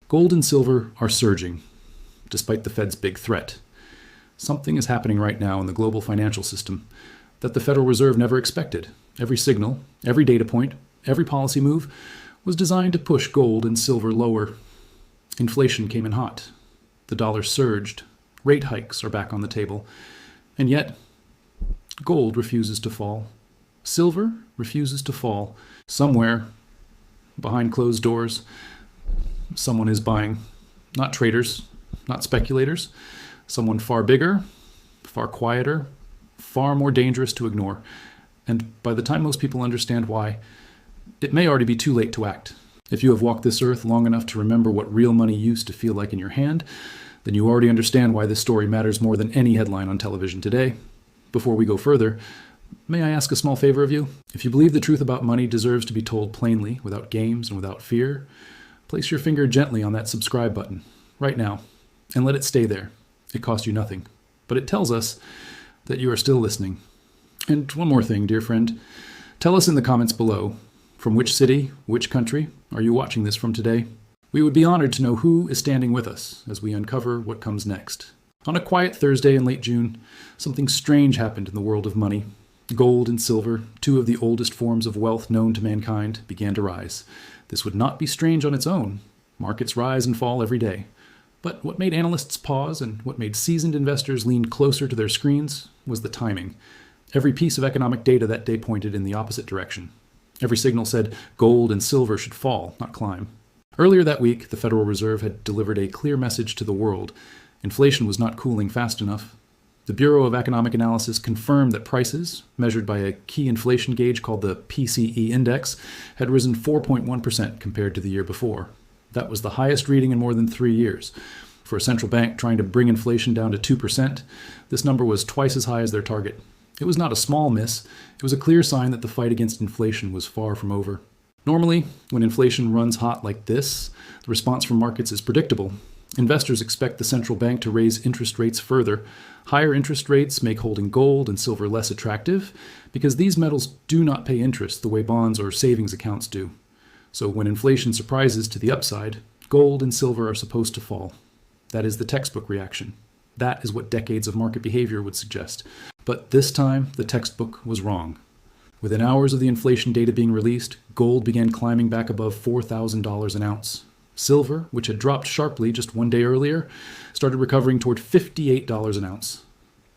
Gold and silver are surging, despite the Fed's big threat. Something is happening right now in the global financial system that the Federal Reserve never expected. Every signal, every data point, every policy move was designed to push gold and silver lower. Inflation came in hot. The dollar surged. Rate hikes are back on the table. And yet, gold refuses to fall. Silver refuses to fall. Somewhere, behind closed doors, someone is buying. Not traders, not speculators. Someone far bigger, far quieter, far more dangerous to ignore. And by the time most people understand why, it may already be too late to act. If you have walked this earth long enough to remember what real money used to feel like in your hand, then you already understand why this story matters more than any headline on television today. Before we go further, may I ask a small favor of you? If you believe the truth about money deserves to be told plainly, without games and without fear, place your finger gently on that subscribe button, right now, and let it stay there. It costs you nothing, but it tells us that you are still listening. And one more thing, dear friend. Tell us in the comments below, from which city, which country are you watching this from today? We would be honored to know who is standing with us as we uncover what comes next. On a quiet Thursday in late June, something strange happened in the world of money. Gold and silver, two of the oldest forms of wealth known to mankind, began to rise. This would not be strange on its own. Markets rise and fall every day. But what made analysts pause and what made seasoned investors lean closer to their screens was the timing. Every piece of economic data that day pointed in the opposite direction. Every signal said gold and silver should fall, not climb. Earlier that week, the Federal Reserve had delivered a clear message to the world. Inflation was not cooling fast enough. The Bureau of Economic Analysis confirmed that prices, measured by a key inflation gauge called the PCE index, had risen 4.1% compared to the year before. That was the highest reading in more than 3 years. For a central bank trying to bring inflation down to 2%, this number was twice as high as their target. It was not a small miss. It was a clear sign that the fight against inflation was far from over. Normally, when inflation runs hot like this, the response from markets is predictable. Investors expect the central bank to raise interest rates further. Higher interest rates make holding gold and silver less attractive because these metals do not pay interest the way bonds or savings accounts do. So when inflation surprises to the upside, gold and silver are supposed to fall. That is the textbook reaction. That is what decades of market behavior would suggest. But this time, the textbook was wrong. Within hours of the inflation data being released, gold began climbing back above $4,000 an ounce. Silver, which had dropped sharply just one day earlier, started recovering toward $58 an ounce.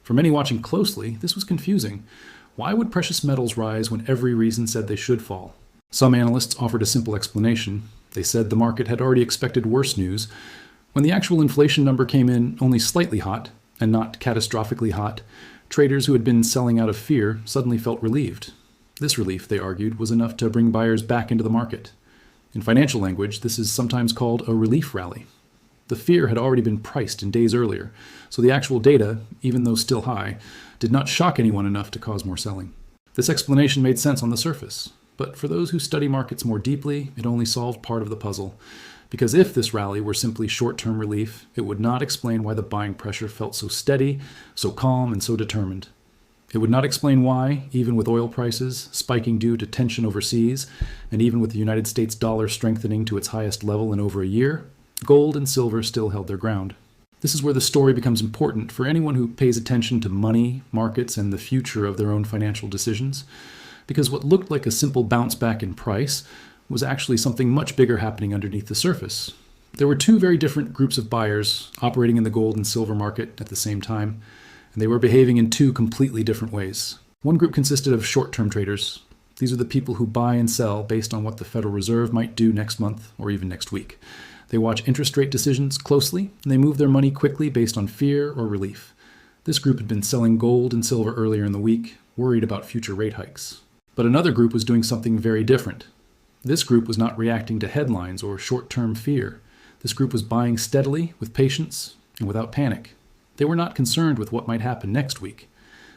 For many watching closely, this was confusing. Why would precious metals rise when every reason said they should fall? Some analysts offered a simple explanation. They said the market had already expected worse news. When the actual inflation number came in only slightly hot, and not catastrophically hot, traders who had been selling out of fear suddenly felt relieved. This relief, they argued, was enough to bring buyers back into the market. In financial language, this is sometimes called a relief rally. The fear had already been priced in days earlier, so the actual data, even though still high, did not shock anyone enough to cause more selling. This explanation made sense on the surface, but for those who study markets more deeply, it only solved part of the puzzle. Because if this rally were simply short-term relief, it would not explain why the buying pressure felt so steady, so calm, and so determined. It would not explain why, even with oil prices spiking due to tension overseas, and even with the United States dollar strengthening to its highest level in over a year, gold and silver still held their ground. This is where the story becomes important for anyone who pays attention to money, markets, and the future of their own financial decisions. Because what looked like a simple bounce back in price was actually something much bigger happening underneath the surface. There were two very different groups of buyers operating in the gold and silver market at the same time, and they were behaving in two completely different ways. One group consisted of short-term traders. These are the people who buy and sell based on what the Federal Reserve might do next month or even next week. They watch interest rate decisions closely, and they move their money quickly based on fear or relief. This group had been selling gold and silver earlier in the week, worried about future rate hikes. But another group was doing something very different. This group was not reacting to headlines or short-term fear. This group was buying steadily, with patience, and without panic. They were not concerned with what might happen next week.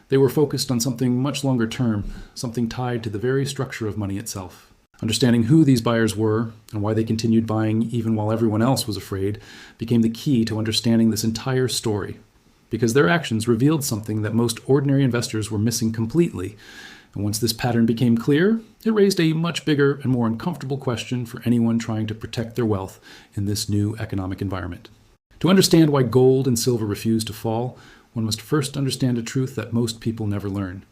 They were focused on something much longer term, something tied to the very structure of money itself. Understanding who these buyers were and why they continued buying even while everyone else was afraid became the key to understanding this entire story. Because their actions revealed something that most ordinary investors were missing completely, And once this pattern became clear, it raised a much bigger and more uncomfortable question for anyone trying to protect their wealth in this new economic environment. To understand why gold and silver refuse to fall, one must first understand a truth that most people never learn.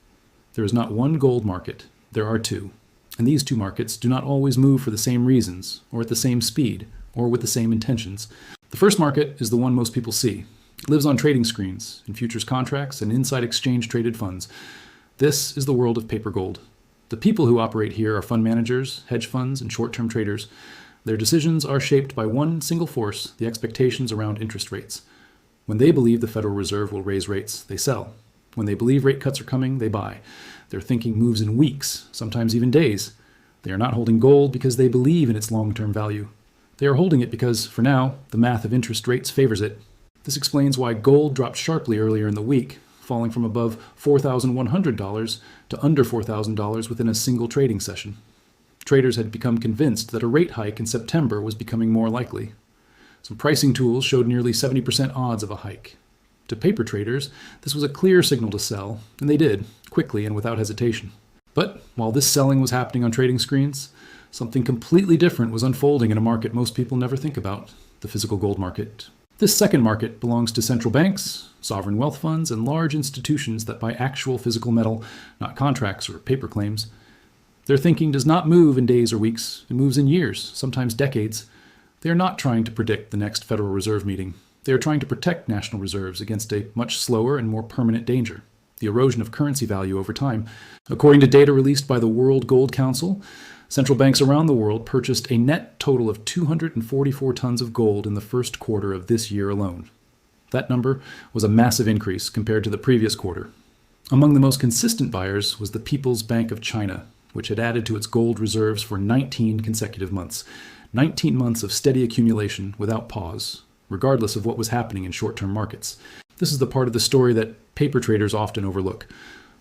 There is not one gold market, there are two. And these two markets do not always move for the same reasons, or at the same speed, or with the same intentions. The first market is the one most people see. It lives on trading screens, in futures contracts, and inside exchange-traded funds. This is the world of paper gold. The people who operate here are fund managers, hedge funds, and short-term traders. Their decisions are shaped by one single force, the expectations around interest rates. When they believe the Federal Reserve will raise rates, they sell. When they believe rate cuts are coming, they buy. Their thinking moves in weeks, sometimes even days. They are not holding gold because they believe in its long-term value. They are holding it because, for now, the math of interest rates favors it. This explains why gold dropped sharply earlier in the week, falling from above $4,100 to under $4,000 within a single trading session. Traders had become convinced that a rate hike in September was becoming more likely. Some pricing tools showed nearly 70% odds of a hike. To paper traders, this was a clear signal to sell, and they did, quickly and without hesitation. But while this selling was happening on trading screens, something completely different was unfolding in a market most people never think about, the physical gold market. This second market belongs to central banks, sovereign wealth funds, and large institutions that buy actual physical metal, not contracts or paper claims. Their thinking does not move in days or weeks, it moves in years, sometimes decades. They are not trying to predict the next Federal Reserve meeting. They are trying to protect national reserves against a much slower and more permanent danger, the erosion of currency value over time. According to data released by the World Gold Council, central banks around the world purchased a net total of 244 tons of gold in the first quarter of this year alone. That number was a massive increase compared to the previous quarter. Among the most consistent buyers was the People's Bank of China, which had added to its gold reserves for 19 consecutive months. 19 months of steady accumulation without pause, regardless of what was happening in short-term markets. This is the part of the story that paper traders often overlook.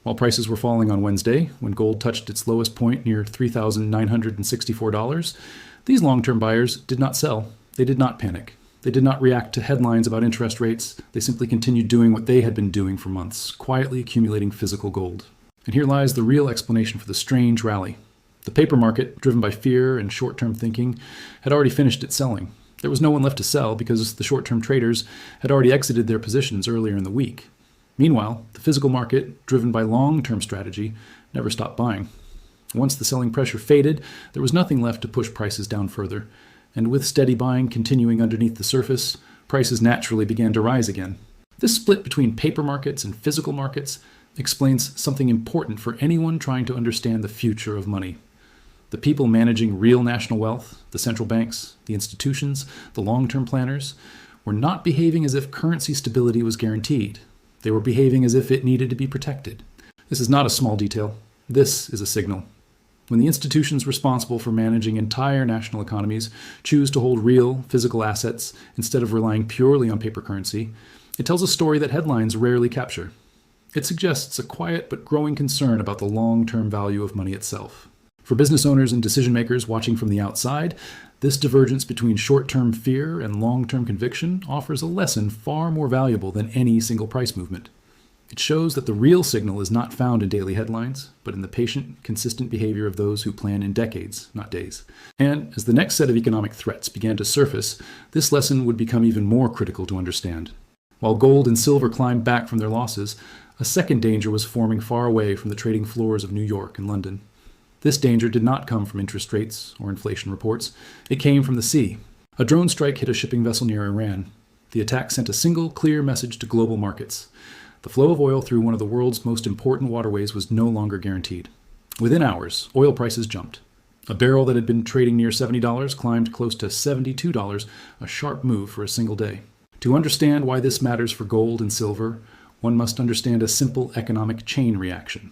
While prices were falling on Wednesday, when gold touched its lowest point near $3,964, these long-term buyers did not sell. They did not panic. They did not react to headlines about interest rates. They simply continued doing what they had been doing for months, quietly accumulating physical gold. And here lies the real explanation for the strange rally. The paper market, driven by fear and short-term thinking, had already finished its selling. There was no one left to sell because the short-term traders had already exited their positions earlier in the week. Meanwhile, the physical market, driven by long-term strategy, never stopped buying. Once the selling pressure faded, there was nothing left to push prices down further. And with steady buying continuing underneath the surface, prices naturally began to rise again. This split between paper markets and physical markets explains something important for anyone trying to understand the future of money. The people managing real national wealth, the central banks, the institutions, the long-term planners, were not behaving as if currency stability was guaranteed. They were behaving as if it needed to be protected. This is not a small detail. This is a signal. When the institutions responsible for managing entire national economies choose to hold real, physical assets instead of relying purely on paper currency, it tells a story that headlines rarely capture. It suggests a quiet but growing concern about the long-term value of money itself. For business owners and decision-makers watching from the outside, this divergence between short-term fear and long-term conviction offers a lesson far more valuable than any single price movement. It shows that the real signal is not found in daily headlines, but in the patient, consistent behavior of those who plan in decades, not days. And as the next set of economic threats began to surface, this lesson would become even more critical to understand. While gold and silver climbed back from their losses, a second danger was forming far away from the trading floors of New York and London. This danger did not come from interest rates or inflation reports. It came from the sea. A drone strike hit a shipping vessel near Iran. The attack sent a single, clear message to global markets. The flow of oil through one of the world's most important waterways was no longer guaranteed. Within hours, oil prices jumped. A barrel that had been trading near $70 climbed close to $72, a sharp move for a single day. To understand why this matters for gold and silver, one must understand a simple economic chain reaction.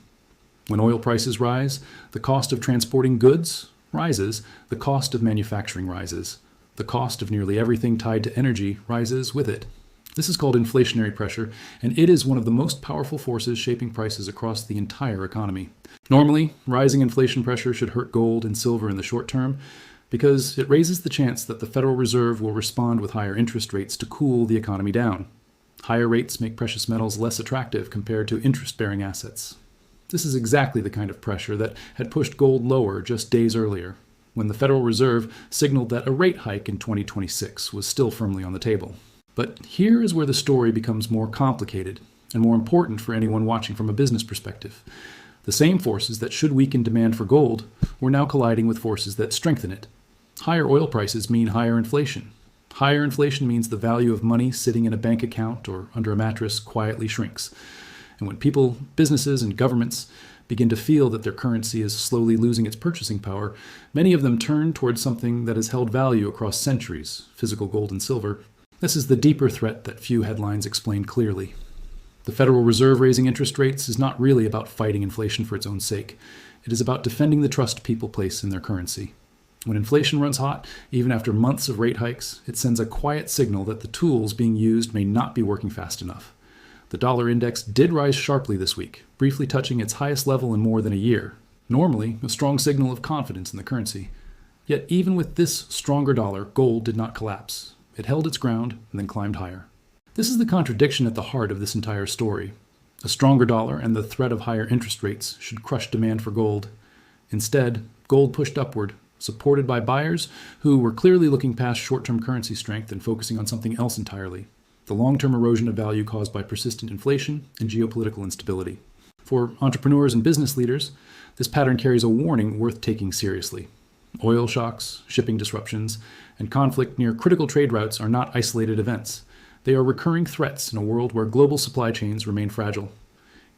When oil prices rise, the cost of transporting goods rises, the cost of manufacturing rises. The cost of nearly everything tied to energy rises with it. This is called inflationary pressure, and it is one of the most powerful forces shaping prices across the entire economy. Normally, rising inflation pressure should hurt gold and silver in the short term because it raises the chance that the Federal Reserve will respond with higher interest rates to cool the economy down. Higher rates make precious metals less attractive compared to interest-bearing assets. This is exactly the kind of pressure that had pushed gold lower just days earlier, when the Federal Reserve signaled that a rate hike in 2026 was still firmly on the table. But here is where the story becomes more complicated and more important for anyone watching from a business perspective. The same forces that should weaken demand for gold were now colliding with forces that strengthen it. Higher oil prices mean higher inflation. Higher inflation means the value of money sitting in a bank account or under a mattress quietly shrinks. And when people, businesses, and governments begin to feel that their currency is slowly losing its purchasing power, many of them turn towards something that has held value across centuries, physical gold and silver. This is the deeper threat that few headlines explain clearly. The Federal Reserve raising interest rates is not really about fighting inflation for its own sake. It is about defending the trust people place in their currency. When inflation runs hot, even after months of rate hikes, it sends a quiet signal that the tools being used may not be working fast enough. The dollar index did rise sharply this week, briefly touching its highest level in more than a year, normally a strong signal of confidence in the currency. Yet even with this stronger dollar, gold did not collapse. It held its ground and then climbed higher. This is the contradiction at the heart of this entire story. A stronger dollar and the threat of higher interest rates should crush demand for gold. Instead, gold pushed upward, supported by buyers who were clearly looking past short-term currency strength and focusing on something else entirely: the long-term erosion of value caused by persistent inflation and geopolitical instability. For entrepreneurs and business leaders, this pattern carries a warning worth taking seriously. Oil shocks, shipping disruptions, and conflict near critical trade routes are not isolated events. They are recurring threats in a world where global supply chains remain fragile.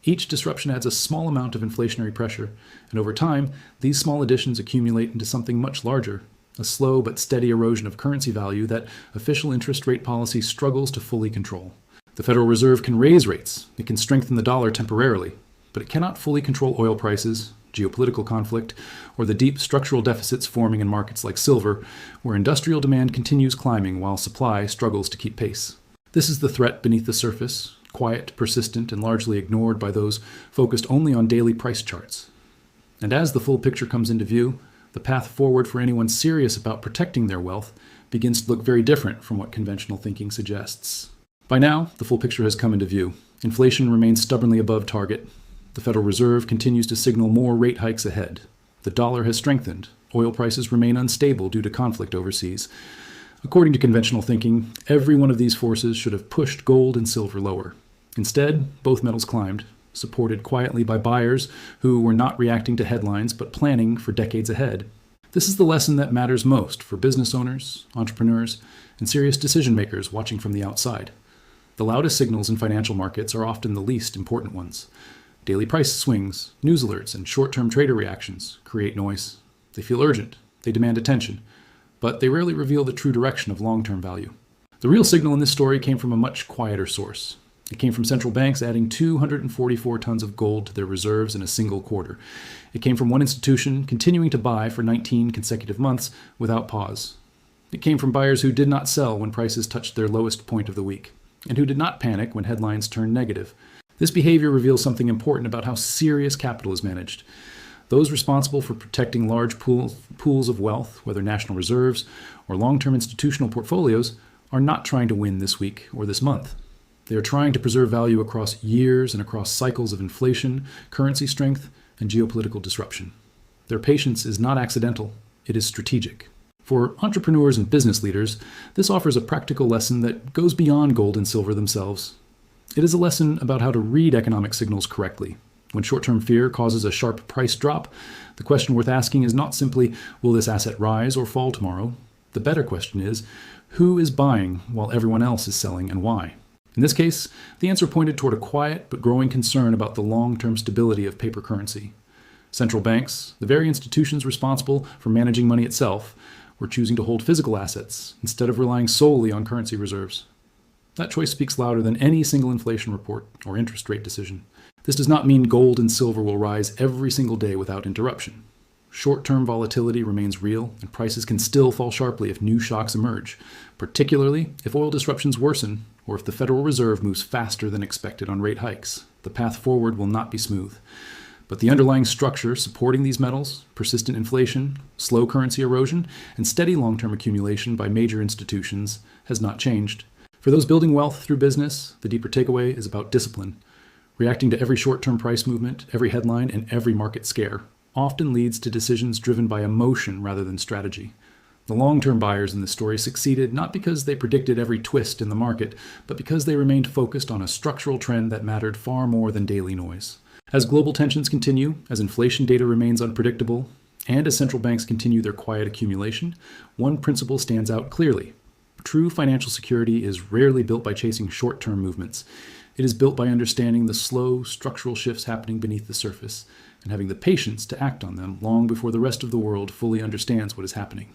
Each disruption adds a small amount of inflationary pressure, and over time, these small additions accumulate into something much larger: a slow but steady erosion of currency value that official interest rate policy struggles to fully control. The Federal Reserve can raise rates, it can strengthen the dollar temporarily, but it cannot fully control oil prices, geopolitical conflict, or the deep structural deficits forming in markets like silver, where industrial demand continues climbing while supply struggles to keep pace. This is the threat beneath the surface, quiet, persistent, and largely ignored by those focused only on daily price charts. And as the full picture comes into view, the path forward for anyone serious about protecting their wealth begins to look very different from what conventional thinking suggests. By now, the full picture has come into view. Inflation remains stubbornly above target. The Federal Reserve continues to signal more rate hikes ahead. The dollar has strengthened. Oil prices remain unstable due to conflict overseas. According to conventional thinking, every one of these forces should have pushed gold and silver lower. Instead, both metals climbed, supported quietly by buyers who were not reacting to headlines but planning for decades ahead. This is the lesson that matters most for business owners, entrepreneurs, and serious decision makers watching from the outside. The loudest signals in financial markets are often the least important ones. Daily price swings, news alerts, and short-term trader reactions create noise. They feel urgent, they demand attention, but they rarely reveal the true direction of long-term value. The real signal in this story came from a much quieter source. It came from central banks adding 244 tons of gold to their reserves in a single quarter. It came from one institution continuing to buy for 19 consecutive months without pause. It came from buyers who did not sell when prices touched their lowest point of the week, and who did not panic when headlines turned negative. This behavior reveals something important about how serious capital is managed. Those responsible for protecting large pools of wealth, whether national reserves or long-term institutional portfolios, are not trying to win this week or this month. They are trying to preserve value across years and across cycles of inflation, currency strength, and geopolitical disruption. Their patience is not accidental, it is strategic. For entrepreneurs and business leaders, this offers a practical lesson that goes beyond gold and silver themselves. It is a lesson about how to read economic signals correctly. When short-term fear causes a sharp price drop, the question worth asking is not simply, will this asset rise or fall tomorrow? The better question is, who is buying while everyone else is selling, and why? In this case, the answer pointed toward a quiet but growing concern about the long-term stability of paper currency. Central banks, the very institutions responsible for managing money itself, were choosing to hold physical assets instead of relying solely on currency reserves. That choice speaks louder than any single inflation report or interest rate decision. This does not mean gold and silver will rise every single day without interruption. Short-term volatility remains real, and prices can still fall sharply if new shocks emerge, particularly if oil disruptions worsen or if the Federal Reserve moves faster than expected on rate hikes. The path forward will not be smooth. But the underlying structure supporting these metals, persistent inflation, slow currency erosion, and steady long-term accumulation by major institutions, has not changed. For those building wealth through business, the deeper takeaway is about discipline. Reacting to every short-term price movement, every headline, and every market scare often leads to decisions driven by emotion rather than strategy. The long-term buyers in this story succeeded not because they predicted every twist in the market, but because they remained focused on a structural trend that mattered far more than daily noise. As global tensions continue, as inflation data remains unpredictable, and as central banks continue their quiet accumulation, one principle stands out clearly. True financial security is rarely built by chasing short-term movements. It is built by understanding the slow, structural shifts happening beneath the surface and having the patience to act on them long before the rest of the world fully understands what is happening.